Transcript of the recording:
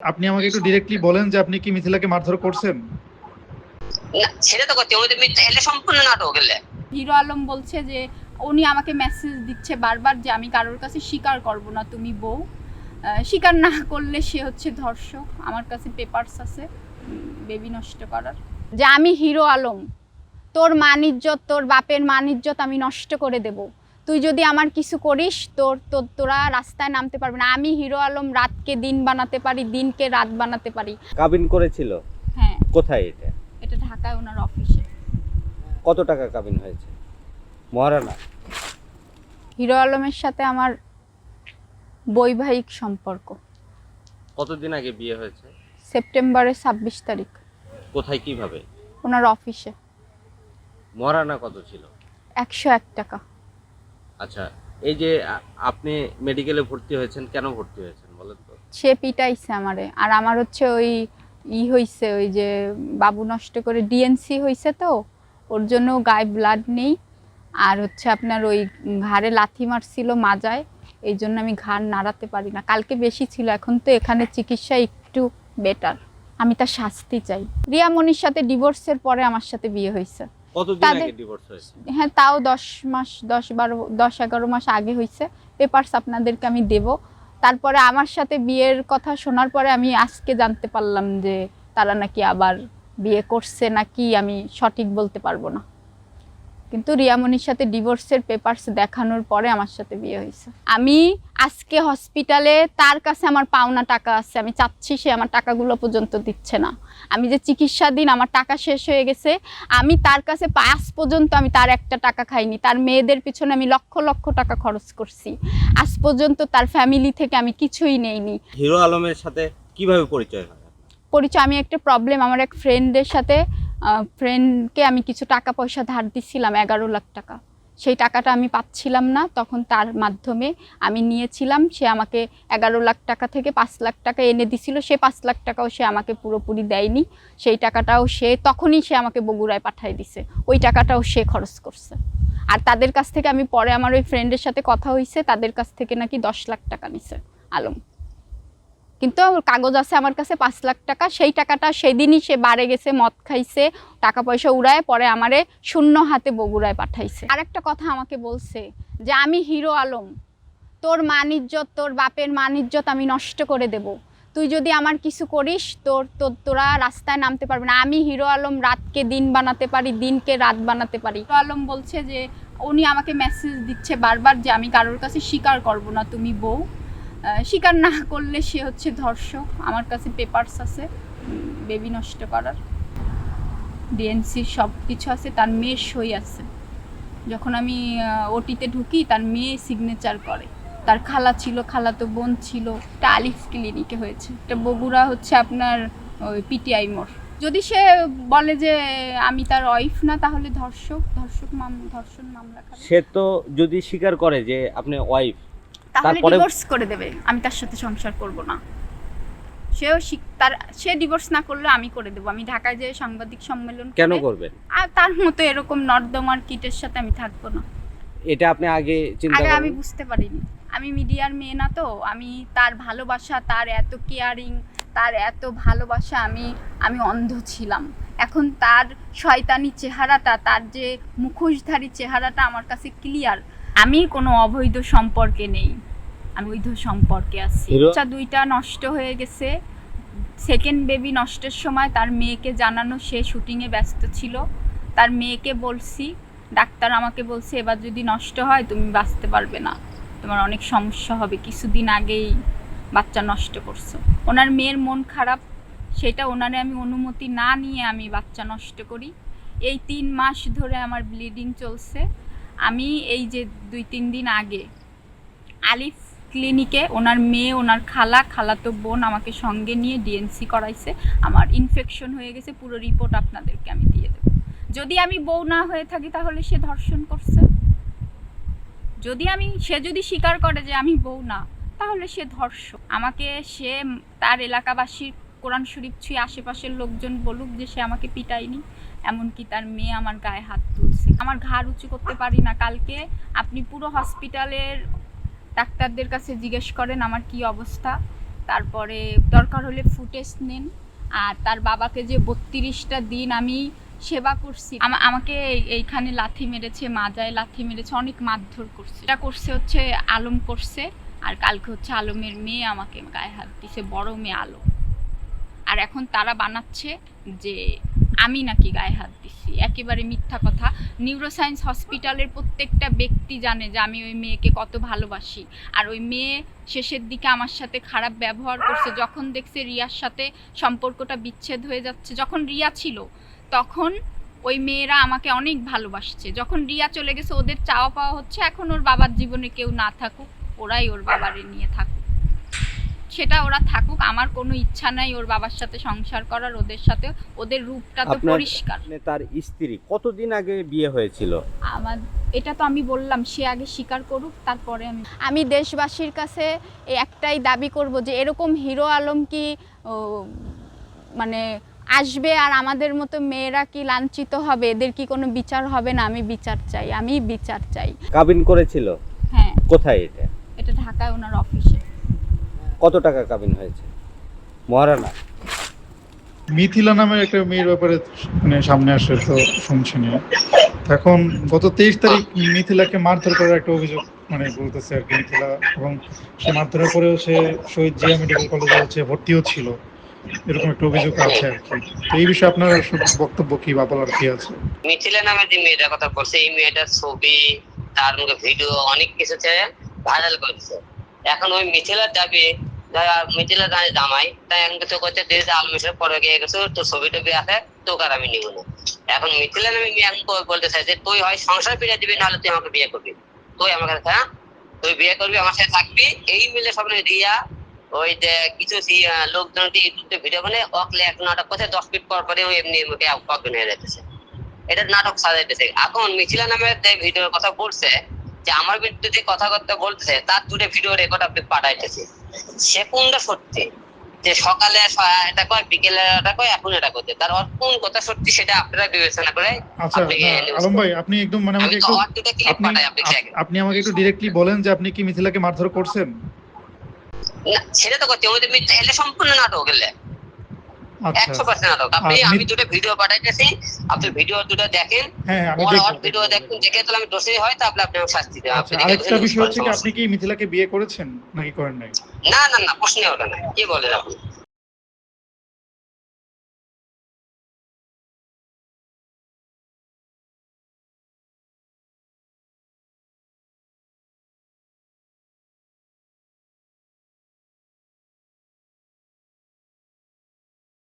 আপনি আমাকে একটু ডিরেক্টলি বলেন যে আপনি কি মিথিলাকে মারধর করছেন? না, সেটা তো করতে হবে, মিথ্যা এলে সম্পূর্ণ নাটক এলে। হিরো আলম বলছে যে উনি আমাকে মেসেজ দিচ্ছে বারবার যে আমি কারোর কাছে স্বীকার করব না, তুমি বউ স্বীকার না করলে সে হচ্ছে ধর্ষক। আমার কাছে পেপারস আছে বেবি নষ্ট করার, যে আমি হিরো আলম, তোর মান ইজ্জত, তোর বাপের মান ইজ্জত আমি নষ্ট করে দেব। তুই যদি আমার কিছু করিস তোরা রাস্তায় নামতে পারবি না। আমি হিরো আলম রাতকে দিন বানাতে পারি, দিনকে রাত বানাতে পারি। কাবিন করেছিল? হ্যাঁ। কোথায় এটা? এটা ঢাকায় ওনার অফিসে। কত টাকা কাবিন হয়েছে? মহারানা হিরো আলমের সাথে আমার বৈবাহিক সম্পর্ক। কতদিন আগে বিয়ে হয়েছে? সেপ্টেম্বরের 26 তারিখ। কোথায়, কিভাবে? ওনার অফিসে। মহারানা কত ছিল? 101 টাকা। আচ্ছা, এই যে আপনি মেডিকেলে ভর্তি হয়েছেন, কেন ভর্তি হয়েছেন বলেন তো? সে পিটাইছে আমারে, আর আমার হচ্ছে ওই হইছে, ওই যে বাবু নষ্ট করে ডিএনসি হইছে, তো ওর জন্য গায়ে ব্লাড নেই, আর হচ্ছে আপনার ওই ঘাড়ে লাথি মারছিল মাজায়, এই জন্য আমি ঘাড় নাড়াতে পারি না। কালকে বেশি ছিল, এখন তো এখানে চিকিৎসা একটু বেটার। আমি তার শাস্তি চাই। রিয়া মনির সাথে ডিভোর্সের পরে আমার সাথে বিয়ে হয়েছে। কতদিন আগে ডিভোর্স হয়েছে? হ্যাঁ, তাও 10-11 মাস আগে হয়েছে। পেপারস আপনাদেরকে আমি দেব। তারপরে আমার সাথে বিয়ের কথা শোনার পরে আমি আজকে জানতে পারলাম যে তারা নাকি আবার বিয়ে করছে, নাকি আমি সঠিক বলতে পারবো না, কিন্তু রিয়ামনির সাথে ডিভোর্সের পেপারস দেখানোর পরে আমার সাথে বিয়ে হয়েছে। আমি আজকে হসপিটালে, তার কাছে আমার পাওনা টাকা আছে, আমি চাচ্ছি সে আমার টাকাগুলো পর্যন্ত দিচ্ছে না। আমি যে চিকিৎসা দিন, আমার টাকা শেষ হয়ে গেছে, আমি তার কাছে আজ পর্যন্ত আমি তার একটা টাকা খাইনি। তার মেয়েদের পিছনে আমি লক্ষ লক্ষ টাকা খরচ করছি, আজ পর্যন্ত তার ফ্যামিলি থেকে আমি কিছুই নেইনি। হিরো আলমের সাথে কিভাবে পরিচয় হয়? পরিচয়, আমি একটা প্রবলেম, আমার এক ফ্রেন্ডের সাথে, ফ্রেন্ডকে আমি কিছু টাকা পয়সা ধার দিচ্ছিলাম, 11 লাখ টাকা। সেই টাকাটা আমি পাচ্ছিলাম না, তখন তার মাধ্যমে আমি নিয়েছিলাম। সে আমাকে 11 লাখ টাকা থেকে 5 লাখ টাকা এনে দিছিল। সে 5 লাখ টাকাও সে আমাকে পুরোপুরি দেয়নি। সেই টাকাটাও তখনই সে আমাকে বগুড়ায় পাঠিয়ে দিছে, ওই টাকাটাও সে খরচ করছে। আর তাদের কাছ থেকে আমি পরে, আমার ওই ফ্রেন্ডের সাথে কথা হয়েছে, তাদের কাছ থেকে নাকি 10 লাখ টাকা নিছে আলম, কিন্তু কাগজ আছে আমার কাছে 5 লাখ টাকা। সেই টাকাটা সেদিনই সে বাড়ে গেছে, মদ খাইছে, টাকা পয়সা উড়ায়, পরে আমারে শূন্য হাতে বগুড়ায় পাঠাইছে। আর একটা কথা আমাকে বলছে যে আমি হিরো আলম, তোর মান ইজ্জত, তোর বাপের মান ইজ্জত আমি নষ্ট করে দেব। তুই যদি আমার কিছু করিস তোরা রাস্তায় নামতে পারবি না। আমি হিরো আলম রাতকে দিন বানাতে পারি, দিনকে রাত বানাতে পারি। হিরো আলম বলছে যে উনি আমাকে মেসেজ দিচ্ছে বারবার যে আমি কারোর কাছে স্বীকার করব না, তুমি বউ স্বীকার না করলে সে হচ্ছে ধর্ষক। আমার কাছে পেপারস আছে বেবি নষ্ট করার, ডিএনসি সব কিছু আছে, তার মেয়ের সই আছে। যখন আমি ওটিতে ঢুকি, তার মেয়ে সিগনেচার করে। তার খালা ছিল, খালাতো বোন ছিল। এটা আলিফ ক্লিনিকে হয়েছে, এটা বগুড়া হচ্ছে আপনার ওই পিটিআই মোড়। যদি সে বলে যে আমি তার ওয়াইফ না, তাহলে ধর্ষণ মামলা খাবে। সে তো যদি স্বীকার করে যে আপনি ওয়াইফ, তাহলে ডিভোর্স করে দেবে, আমি তার সাথে সংসার করব না। সে ডিভোর্স না করলে আমি করে দেবো। আমি ঢাকায় যে সাংবাদিক সম্মেলন কেন করবেন? আর তার মতো এরকম নর্দমার কিটের সাথে আমি থাকবো না। এটা আপনি আগে চিন্তা করেন? আমি বুঝতে পারিনি, আমি মিডিয়ার মেয়ে না, তো আমি তার ভালোবাসা, তার এত কেয়ারিং, তার এত ভালোবাসা, আমি অন্ধ ছিলাম। এখন তার শয়তানি চেহারাটা, তার যে মুখোশধারী চেহারাটা আমার কাছে ক্লিয়ার। আমি কোনো অবৈধ সম্পর্কে নেই, আমি বৈধ সম্পর্কে আছি। বাচ্চা 2টা নষ্ট হয়ে গেছে। সেকেন্ড বেবি নষ্টের সময় তার মেয়েকে জানানো, সে শুটিংয়ে ব্যস্ত ছিল। তার মেয়েকে বলছি, ডাক্তার আমাকে বলছে এবার যদি নষ্ট হয় তুমি বাঁচতে পারবে না, তোমার অনেক সমস্যা হবে। কিছুদিন আগেই বাচ্চা নষ্ট করছো। ওনার মেয়ের মন খারাপ, সেটা ওনারে আমি অনুমতি না নিয়ে আমি বাচ্চা নষ্ট করি। এই 3 মাস ধরে আমার ব্লিডিং চলছে। আমি এই যে 2-3 দিন আগে আলিফ ক্লিনিকে ওনার মেয়ে, ওনার খালাতো বোন আমাকে সঙ্গে নিয়ে ডিএনসি করাইছে। আমার ইনফেকশন হয়ে গেছে, পুরো রিপোর্ট আপনাদেরকে আমি দিয়ে দেব। যদি আমি বউ না হয়ে থাকি তাহলে সে ধর্ষণ করছে। সে যদি স্বীকার করে যে আমি বউ না, তাহলে সে ধর্ষক। আমাকে সে তার এলাকাবাসীর কোরআন শরীফ ছুঁয়ে আশেপাশের লোকজন বলুক যে সে আমাকে পিটায়নি, এমনকি তার মেয়ে আমার গায়ে হাত তুলছে। আমার ঘাড় উঁচু করতে পারি না। কালকে আপনি পুরো হসপিটালের ডাক্তারদের কাছে জিজ্ঞেস করেন আমার কি অবস্থা। তারপরে দরকার হলে ফুটেজ নেন। আর তার বাবাকে যে 32টা দিন আমি সেবা করছি, আমাকে এইখানে লাথি মেরেছে, মাজায় লাথি মেরেছে, অনেক মারধর করছে। এটা করছে হচ্ছে আলম করছে, আর কালকে হচ্ছে আলমের মেয়ে আমাকে গায়ে হাত দিছে, বড় মেয়ে আলম। আর এখন তারা বানাচ্ছে যে আমি নাকি গায়ে হাত দিচ্ছি, একেবারে মিথ্যা কথা। নিউরোসায়েন্স হসপিটালের প্রত্যেকটা ব্যক্তি জানে যে আমি ওই মেয়েকে কত ভালোবাসি। আর ওই মেয়ে শেষের দিকে আমার সাথে খারাপ ব্যবহার করছে, যখন দেখছে রিয়ার সাথে সম্পর্কটা বিচ্ছেদ হয়ে যাচ্ছে। যখন রিয়া ছিল তখন ওই মেয়েরা আমাকে অনেক ভালোবাসছে, যখন রিয়া চলে গেছে ওদের চাওয়া পাওয়া হচ্ছে এখন ওর বাবার জীবনে কেউ না থাকুক, ওরাই ওর বাবারে নিয়ে থাকুক, সেটা ওরা থাকুক। আমার কোনো ইচ্ছা নাই ওর বাবার সাথে সংসার করার, ওদের সাথে। ওদের রূপটা তো পরিষ্কার। তার স্ত্রী কতদিন আগে বিয়ে হয়েছিল? আমার এটা তো আমি বললাম, সে আগে স্বীকার করুক, তারপরে আমি দেশবাসীর কাছে একটাই দাবি করব যে এরকম হিরো আলম কি মানে আসবে আর আমাদের মতো মেয়েরা কি লাঞ্ছিত হবে? এদের কি কোনো বিচার হবে না? আমি বিচার চাই, আমি বিচার চাই। কাবিন করেছিল? হ্যাঁ। কোথায় এটা? এটা ঢাকায় ওনার অফিসে। কত টাকা কাবিন হয়েছে? মহারানা মিথিলা নামের একটা মেয়ের ব্যাপারে মানে সামনে আসে তো শুনছি না। এখন গত 23 তারিখ মিথিলাকে মারধর করার একটা অভিযোগ মানে বলতেছে আর কি মিথিলা, এবং সে মারধরের পরেও সে শহীদ জিয়া মেডিকেল কলেজে হচ্ছে ভর্তিও ছিল, এরকম একটা অভিযোগ আছে আর কি। তো এই বিষয়ে আপনার বক্তব্য কি বা বলার কি আছে? মিথিলা নামে যে মেয়েটার কথা বলছে, এই মেয়েটার ছবি, তার মুখে ভিডিও অনেক কিছুতে ভাইরাল করছে। এখন ওই মিথিলার দাবি, মিথিলা জামাই তাই এখন কিছু করছে, আলমের পরে গিয়ে গেছে তোর ছবি টবি আছে, তোকে আর আমি নিব না। এখন মিথিলা নামে মেয়ে এখন বলতে চাই যে তুই হয় সংসার ফিরে দিবি, নাহলে তুই আমাকে বিয়ে করবি। তুই আমার কাছে তুই বিয়ে করবি, আমার সাথে থাকবি, এই মিলে সব রিয়া ওই যে কিছু লোকজন ইউটিউবে ভিডিও বানায় অকলে এক নাটক করছে, 10 ফিট পর পরে এমনি অজ্ঞান হয়ে যাইতেছে। এটা নাটক সাজাইতেছে। এখন মিথিলা নামের যে ভিডিওর কথা বলছে যে আমার বিরুদ্ধে যে কথাবার্তা বলতেছে, তার 2টা ভিডিও রেকর্ড আপনি পাঠাইতেছে। সে কোনটা সত্যি যে সকালে এটা কয়, বিকেলে এটা কয়, এখন এটা করতে, তার কোন কথা সত্যি সেটা আপনারা বিবেচনা করে। আচ্ছা আলম ভাই, আপনি একদম মানে আমাকে একটু আপনি আমাকে একটু ডিরেক্টলি বলেন যে আপনি কি মিথিলাকে মারধর করছেন? না, সেটা তো করতে হবে, এটা সম্পূর্ণ নাটক গেলে 100% নাটক। আমি 2টা ভিডিও পাঠাইতেছি, আপনি ভিডিও 2টা দেখেন। হ্যাঁ আমি দেখব ভিডিও দেখুন, দেখে তাহলে আমি দোষী হয় তাহলে আপনি শাস্তি দেবেন। আচ্ছা, আরেকটা বিষয় হচ্ছে কি আপনি কি মিথিলাকে বিয়ে করেছেন নাকি করেন নাই? না না না, প্রশ্ন ওটা না, কি বলেন আপনি?